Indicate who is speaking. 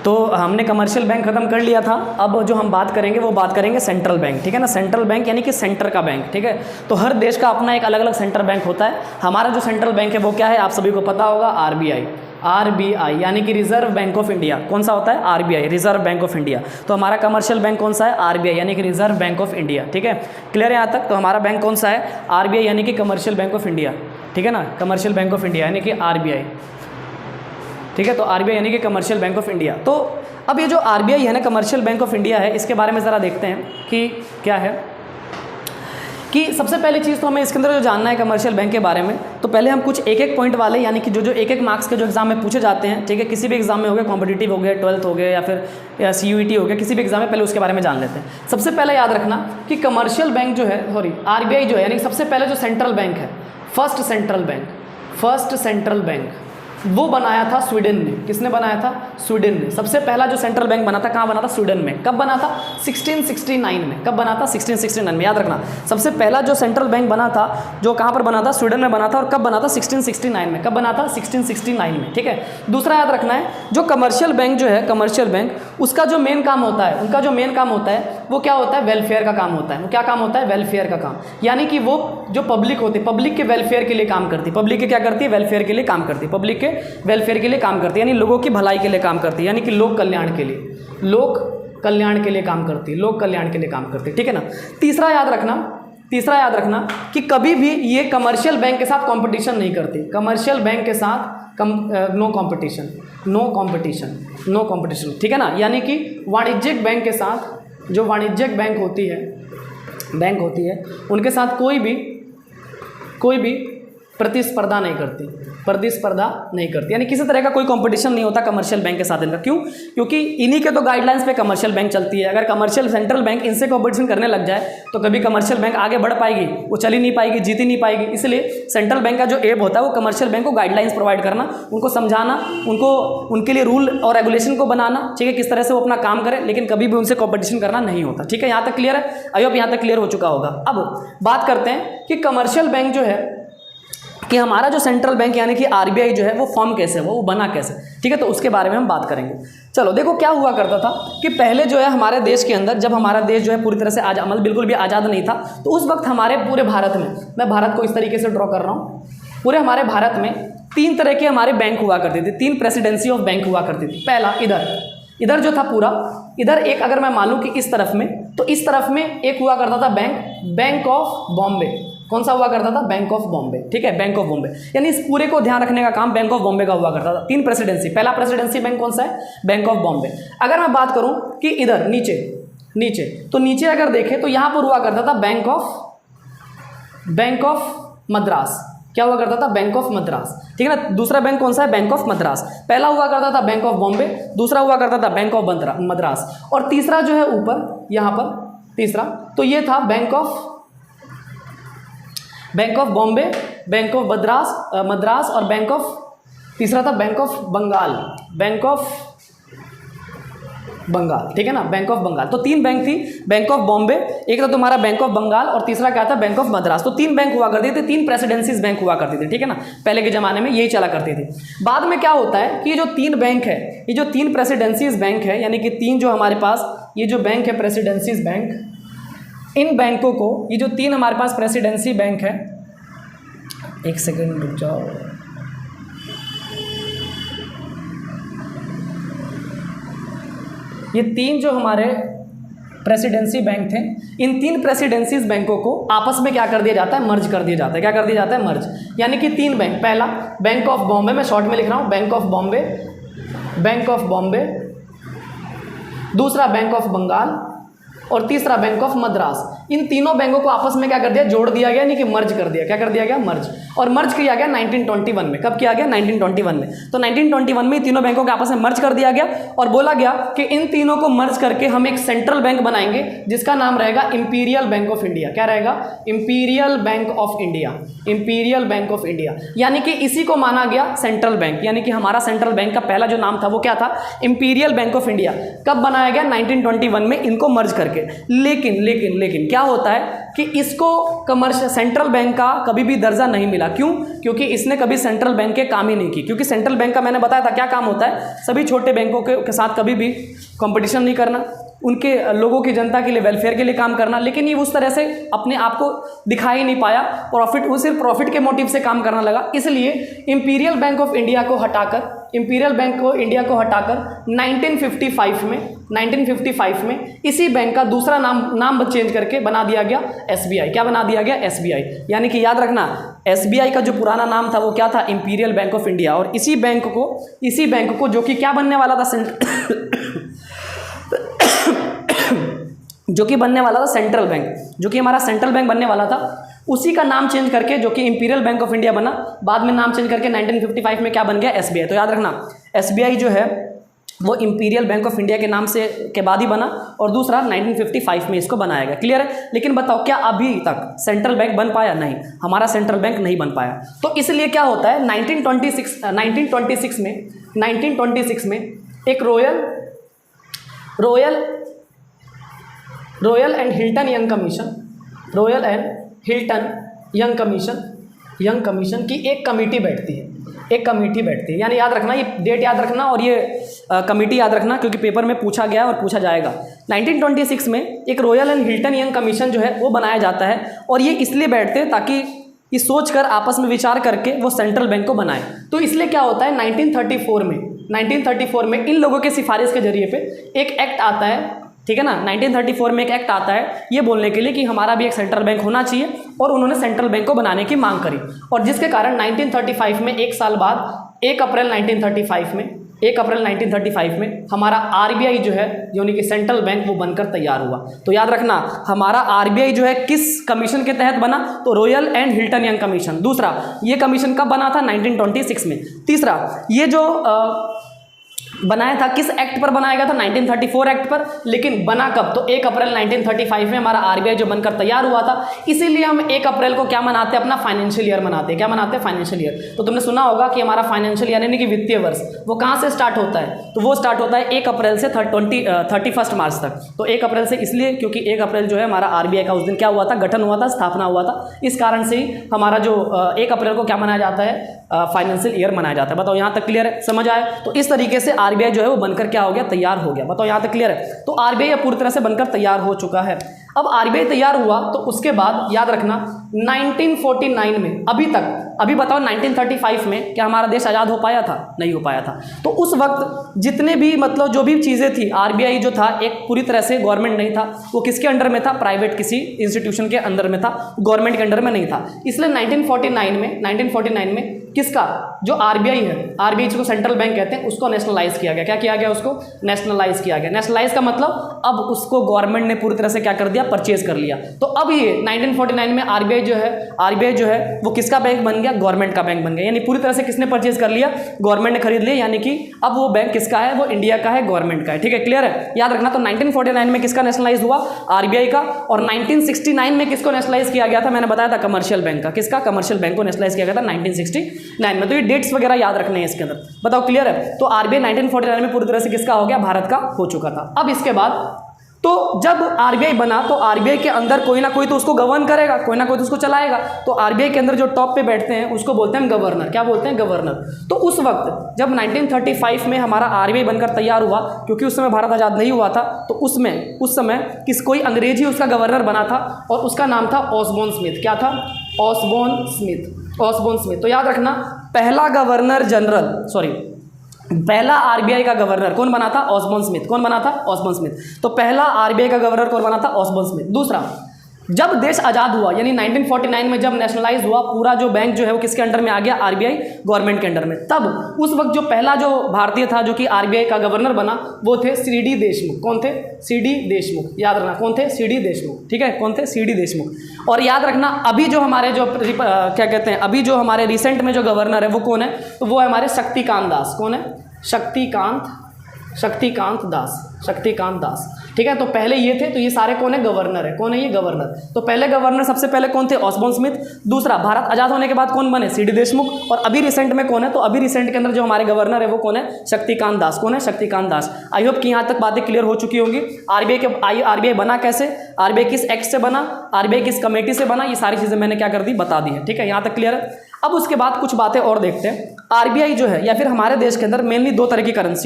Speaker 1: तो हमने commercial bank खत्म कर लिया था। अब जो हम बात करेंगे वो बात करेंगे सेंट्रल बैंक, ठीक है ना। सेंट्रल बैंक यानी कि सेंटर का बैंक, ठीक है। तो हर देश का अपना एक अलग अलग सेंट्रल बैंक होता है। हमारा जो सेंट्रल बैंक है वो क्या है, आप सभी को पता होगा, आरबीआई। आरबीआई यानी कि रिजर्व बैंक ऑफ इंडिया। कौन सा होता है, RBI, reserve bank of India. तो हमारा कमर्शियल बैंक कौन सा है, आरबीआई यानी कि रिजर्व बैंक ऑफ इंडिया, ठीक है। क्लियर है यहाँ तक। तो हमारा बैंक कौन सा है, आरबीआई यानी कि कमर्शियल बैंक ऑफ इंडिया, ठीक है ना। कमर्शियल बैंक ऑफ इंडिया यानी कि आरबीआई, ठीक है। तो आरबीआई यानी कि कमर्शियल बैंक ऑफ इंडिया। तो अब ये जो आरबीआई है ना, कमर्शियल बैंक ऑफ इंडिया है, इसके बारे में ज़रा देखते हैं कि क्या है। कि सबसे पहली चीज़ तो हमें इसके अंदर जो जानना है कमर्शियल बैंक के बारे में, तो पहले हम कुछ एक एक पॉइंट वाले यानी कि जो एक एक मार्क्स के जो एग्जाम में पूछे जाते हैं, ठीक है, किसी भी एग्जाम में हो गया, कॉम्पिटिटिव हो गया, 12th हो गया या फिर सीयूईटी हो गया, किसी भी एग्जाम में, पहले उसके बारे में जान लेते हैं। सबसे पहले याद रखना कि कमर्शियल बैंक जो है, सॉरी आरबीआई जो है, यानी सबसे पहले जो सेंट्रल बैंक है, फर्स्ट सेंट्रल बैंक वो बनाया था स्वीडन ने। किसने बनाया था, स्वीडन ने। सबसे पहला जो सेंट्रल बैंक बना था, कहाँ बना था, स्वीडन में। कब बना था, 1669 में। कब बना था, 1669 में। याद रखना, सबसे पहला जो सेंट्रल बैंक बना था, जो कहाँ पर बना था, स्वीडन में बना था। और कब बना था, 1669 में। कब बना था, 1669 में, ठीक है। दूसरा याद रखना है, जो कमर्शियल बैंक जो है, कमर्शियल बैंक, उसका जो मेन काम होता है, उनका जो मेन काम होता है वो क्या होता है, वेलफेयर का काम होता है। वो क्या काम होता है, वेलफेयर का काम। यानी कि वो जो पब्लिक होती है, पब्लिक के वेलफेयर के लिए काम करती है। पब्लिक के क्या करती है, वेलफेयर के लिए काम करती है। पब्लिक के वेलफेयर के लिए काम करती है, यानी लोगों की भलाई के लिए काम करती है, यानी कि लोक कल्याण के लिए, लोक कल्याण के लिए काम करती है, लोक कल्याण के लिए काम करती है, ठीक है ना। तीसरा याद रखना कि कभी भी ये कमर्शियल बैंक के साथ कंपटीशन नहीं करती। कमर्शियल बैंक के साथ नो कंपटीशन, ठीक है ना। यानी कि वाणिज्यिक बैंक के साथ, जो वाणिज्यिक बैंक होती है उनके साथ कोई भी प्रतिस्पर्धा नहीं करती, यानी किसी तरह का कोई कंपटीशन नहीं होता कमर्शियल बैंक के साथ इनका। क्यों, क्योंकि इन्हीं के तो गाइडलाइंस पे कमर्शियल बैंक चलती है। अगर कमर्शियल सेंट्रल बैंक इनसे कंपटीशन करने लग जाए तो कभी कमर्शियल बैंक आगे बढ़ पाएगी, वो चल ही नहीं पाएगी, जीत ही नहीं पाएगी। इसलिए सेंट्रल बैंक का जो एम होता है वो कमर्शियल बैंक को गाइडलाइंस प्रोवाइड करना, उनको समझाना, उनके लिए रूल और रेगुलेशन को बनाना, ठीक है, किस तरह से वो अपना काम करें, लेकिन कभी भी उनसे कॉम्पिटिशन करना नहीं होता, ठीक है। यहाँ तक क्लियर है, आई होप यहाँ तक क्लियर हो चुका होगा। अब बात करते हैं कि कमर्शियल बैंक जो है, कि हमारा जो सेंट्रल बैंक यानी कि आरबीआई जो है वो फॉर्म कैसे हुआ, वो बना कैसे, ठीक है। तो उसके बारे में हम बात करेंगे। चलो देखो, क्या हुआ करता था कि पहले जो है हमारे देश के अंदर, जब हमारा देश जो है पूरी तरह से मतलब बिल्कुल भी आज़ाद नहीं था, तो उस वक्त हमारे पूरे भारत में, मैं भारत को इस तरीके से ड्रॉ कर रहा हूँ, पूरे हमारे भारत में 3 तरह के हमारे बैंक हुआ करते थे, 3 प्रेसिडेंसी ऑफ बैंक हुआ करती थी। पहला इधर जो था पूरा, इधर एक अगर मैं मानूँ कि इस तरफ में, तो इस तरफ में एक हुआ करता था बैंक ऑफ बॉम्बे। कौन सा हुआ करता था, बैंक ऑफ बॉम्बे, ठीक है, बैंक ऑफ बॉम्बे। यानी इस पूरे को ध्यान रखने का काम बैंक ऑफ बॉम्बे का हुआ करता था। 3 प्रेसिडेंसी, पहला प्रेसिडेंसी बैंक कौन सा है, बैंक ऑफ बॉम्बे। अगर मैं बात करूं कि इधर नीचे तो नीचे अगर देखें तो यहां पर हुआ करता था बैंक ऑफ मद्रास। क्या हुआ करता था, बैंक ऑफ मद्रास, ठीक है ना। दूसरा बैंक कौन सा है, बैंक ऑफ मद्रास। पहला हुआ करता था बैंक ऑफ बॉम्बे, दूसरा हुआ करता था बैंक ऑफ मद्रास, और तीसरा जो है ऊपर यहां पर तीसरा, तो ये था bank of Bombay, bank of Madras और तीसरा था बैंक ऑफ बंगाल, ठीक है ना, बैंक ऑफ बंगाल। तो 3 बैंक थी, बैंक ऑफ बॉम्बे, एक था तुम्हारा बैंक ऑफ बंगाल, और तीसरा क्या था, बैंक ऑफ मद्रास। तो 3 बैंक हुआ करते थे, 3 प्रेसिडेंसीज बैंक हुआ करती थी, ठीक है ना। पहले के ज़माने में यही चला करती थी। बाद में क्या होता है कि ये जो 3 बैंक है, ये जो 3 प्रेसिडेंसीज बैंक है, यानी कि 3 जो हमारे पास ये जो बैंक है प्रेसिडेंसीज बैंक, इन बैंकों को, ये जो 3 हमारे पास प्रेसिडेंसी बैंक है, एक सेकेंड रुक जाओ, ये 3 जो हमारे प्रेसिडेंसी बैंक थे, इन 3 प्रेसिडेंसीज बैंकों को आपस में क्या कर दिया जाता है, मर्ज कर दिया जाता है। क्या कर दिया जाता है, मर्ज। यानी कि 3 बैंक, पहला बैंक ऑफ बॉम्बे, मैं शॉर्ट में लिख रहा हूँ, बैंक ऑफ बॉम्बे, दूसरा बैंक ऑफ बंगाल और तीसरा बैंक ऑफ मद्रास। इन तीनों बैंकों को आपस में क्या कर दिया, जोड़ दिया गया, यानी कि मर्ज कर दिया। क्या कर दिया गया, मर्ज। और मर्ज किया गया 1921 में। कब किया गया, 1921 में। तो 1921 में तीनों बैंकों के आपस में मर्ज कर दिया गया और बोला गया कि इन तीनों को मर्ज करके हम एक सेंट्रल बैंक बनाएंगे जिसका नाम रहेगा इंपीरियल बैंक ऑफ इंडिया। क्या रहेगा, imperial bank of India, imperial bank of India. यानी कि इसी को माना गया सेंट्रल बैंक, यानी कि हमारा सेंट्रल बैंक का पहला जो नाम था वो क्या था, इंपीरियल बैंक ऑफ इंडिया। कब बनाया गया, 1921 में, इनको मर्ज करके। लेकिन क्या होता है कि इसको कमर्शियल सेंट्रल बैंक का कभी भी दर्जा नहीं मिला। क्यों? क्योंकि इसने कभी सेंट्रल बैंक के काम ही नहीं की। क्योंकि सेंट्रल बैंक का मैंने बताया था क्या काम होता है, सभी छोटे बैंकों के साथ कभी भी कंपटीशन नहीं करना, उनके लोगों की जनता के लिए वेलफेयर के लिए काम करना। लेकिन ये उस तरह से अपने आप को दिखा ही नहीं पाया, प्रॉफिट, वो सिर्फ प्रॉफिट के मोटिव से काम करना लगा। इसलिए इंपीरियल बैंक ऑफ इंडिया को हटाकर 1955 में इसी बैंक का दूसरा नाम चेंज करके बना दिया गया SBI। क्या बना दिया गया? SBI। यानी कि याद रखना, SBI का जो पुराना नाम था वो क्या था? Imperial bank of India. और इसी बैंक को जो कि क्या बनने वाला था जो कि बनने वाला था सेंट्रल बैंक, जो कि हमारा सेंट्रल बैंक बनने वाला था, उसी का नाम चेंज करके जो कि इंपीरियल बैंक ऑफ इंडिया बना, बाद में नाम चेंज करके 1955 में क्या बन गया? SBI। तो याद रखना SBI जो है वो इंपीरियल बैंक ऑफ इंडिया के नाम से के बाद ही बना, और दूसरा 1955 में इसको बनाया गया। क्लियर है? लेकिन बताओ क्या अभी तक सेंट्रल बैंक बन पाया? नहीं, हमारा सेंट्रल बैंक नहीं बन पाया। तो इसलिए क्या होता है 1926 में एक royal and Hilton young commission की एक कमेटी बैठती है। यानी याद रखना, ये डेट याद रखना और ये कमेटी याद रखना, क्योंकि पेपर में पूछा गया और पूछा जाएगा। 1926 में एक royal and Hilton young commission जो है वो बनाया जाता है, और ये इसलिए बैठते हैं ताकि ये सोचकर आपस में विचार करके वो सेंट्रल बैंक को बनाए। तो इसलिए क्या होता है 1934 में इन लोगों के सिफारिश के जरिए पे एक एक्ट आता है, ठीक है ना। 1934 में एक एक्ट आता है ये बोलने के लिए कि हमारा भी एक सेंट्रल बैंक होना चाहिए, और उन्होंने सेंट्रल बैंक को बनाने की मांग करी। और जिसके कारण 1935 में एक साल बाद 1 अप्रैल 1935 में हमारा RBI जो है यानी कि सेंट्रल बैंक वो बनकर तैयार हुआ। तो याद रखना हमारा RBI जो है किस कमीशन के तहत बना? तो royal and Hilton young commission. दूसरा, ये कमीशन कब बना था? 1926 में। तीसरा, ये जो बनाया था किस एक्ट पर बनाया गया था? 1934 एक्ट पर। लेकिन बना कब? तो 1 अप्रैल 1935 में हमारा RBI जो बनकर तैयार हुआ था। इसीलिए हम 1 अप्रैल को क्या मनाते हैं? अपना फाइनेंशियल ईयर मनाते हैं। क्या मनाते हैं? Financial year. तो तुमने सुना होगा कि हमारा फाइनेंशियल ईयर यानी कि वित्तीय वर्ष वो कहाँ से स्टार्ट होता है? तो वो स्टार्ट होता है 1 अप्रैल से 31 मार्च तक। तो 1 अप्रैल से इसलिए क्योंकि 1 अप्रैल जो है हमारा RBI का उस दिन क्या हुआ था? गठन हुआ था, स्थापना हुआ था। इस कारण से ही हमारा जो 1 अप्रैल को क्या मनाया जाता है? फाइनेंशियल ईयर मनाया जाता है। बताओ यहाँ तक क्लियर है? समझ आए? तो इस तरीके से RBI जो है वो बनकर क्या हो गया? तैयार हो गया। बताओ यहाँ तक क्लियर है? तो RBI अब पूरी तरह से बनकर तैयार हो चुका है। अब RBI तैयार हुआ तो उसके बाद याद रखना 1949 में अभी बताओ 1935 में क्या हमारा देश आज़ाद हो पाया था? नहीं हो पाया था। तो उस वक्त जितने भी मतलब जो भी चीज़ें थी, RBI जो था एक पूरी तरह से गवर्नमेंट नहीं था, वो किसके अंडर में था? प्राइवेट किसी इंस्टीट्यूशन के अंडर में था, गवर्नमेंट के अंडर में नहीं था। इसलिए 1949 में किसका? जो RBI है, RBI जिसको सेंट्रल बैंक कहते हैं, उसको नेशनलाइज किया गया। क्या किया गया? उसको नेशनलाइज किया गया। नेशनलाइज का मतलब अब उसको गवर्नमेंट ने पूरी तरह से क्या कर दिया? परचेज कर लिया। तो अब ये 1949 में RBI जो है वो किसका बैंक बन गया? गवर्नमेंट का बैंक बन गया। यानी पूरी तरह से किसने परचेज कर लिया? गवर्नमेंट ने खरीद लिया। यानी कि अब वो बैंक किसका है? वो इंडिया का है, गवर्नमेंट का है। ठीक है, क्लियर है? याद रखना। तो 1949 में किसका नेशनलाइज हुआ? RBI का। और 1969 में किसको नेशनलाइज किया गया था? मैंने बताया था कमर्शियल बैंक का। किसका? कमर्शियल बैंक को नेशनलाइज किया गया था 1969 में। तो ये डेट्स वगैरह याद रखने हैं इसके अंदर। बताओ क्लियर है? तो RBI 1949 में पूरी तरह से किसका हो गया? भारत का हो चुका था। अब इसके बाद तो जब RBI बना तो RBI के अंदर कोई ना कोई तो उसको गवर्न करेगा, कोई ना कोई तो उसको चलाएगा। तो RBI के अंदर जो टॉप पे बैठते हैं उसको बोलते हैं गवर्नर। क्या बोलते हैं? गवर्नर। तो उस वक्त जब 1935 में हमारा RBI बनकर तैयार हुआ, क्योंकि उस समय भारत आज़ाद नहीं हुआ था, तो उस समय कोई अंग्रेजी उसका गवर्नर बना था और उसका नाम था ऑसबोर्न स्मिथ। क्या था? Osborne Smith. तो याद रखना पहला RBI का गवर्नर कौन बना था? Osborne Smith. कौन बना था? Osborne Smith. तो पहला RBI का गवर्नर कौन बना था? Osborne Smith. दूसरा, जब देश आज़ाद हुआ यानी 1949 में जब नेशनलाइज हुआ, पूरा जो बैंक जो है वो किसके अंडर में आ गया? RBI गवर्नमेंट के अंडर में। तब उस वक्त जो पहला जो भारतीय था जो कि RBI का गवर्नर बना वो थे CD देशमुख। कौन थे? CD देशमुख। याद रखना कौन थे? CD देशमुख। ठीक है, कौन थे? CD देशमुख। और याद रखना अभी जो हमारे क्या कहते हैं, अभी जो हमारे रिसेंट में जो गवर्नर है वो कौन है? तो वो है हमारे शक्तिकांत दास। कौन है? शक्तिकांत दास। ठीक है। तो पहले ये थे, तो ये सारे कौन है, गवर्नर है। कौन है ये, गवर्नर। तो पहले गवर्नर सबसे पहले कौन थे, ऑसबॉर्न स्मिथ। दूसरा, भारत आजाद होने के बाद कौन बने, सीडी देशमुख। और अभी रिसेंट में कौन है, तो अभी रिसेंट के अंदर जो हमारे गवर्नर है वो कौन है, शक्तिकांत दास। कौन है, शक्तिकांत दास। आई होप कि यहाँ तक बातें क्लियर हो चुकी होंगी। आरबीआई बना कैसे, आरबीआई किस एक्ट से बना, आरबीआई किस कमेटी से बना, ये सारी चीजें मैंने क्या कर दी, बता दी है। ठीक है, यहाँ तक क्लियर है। अब उसके बाद कुछ बातें और देखते हैं। आरबीआई जो है या फिर हमारे देश के अंदर मेनली दो तरह की करेंसी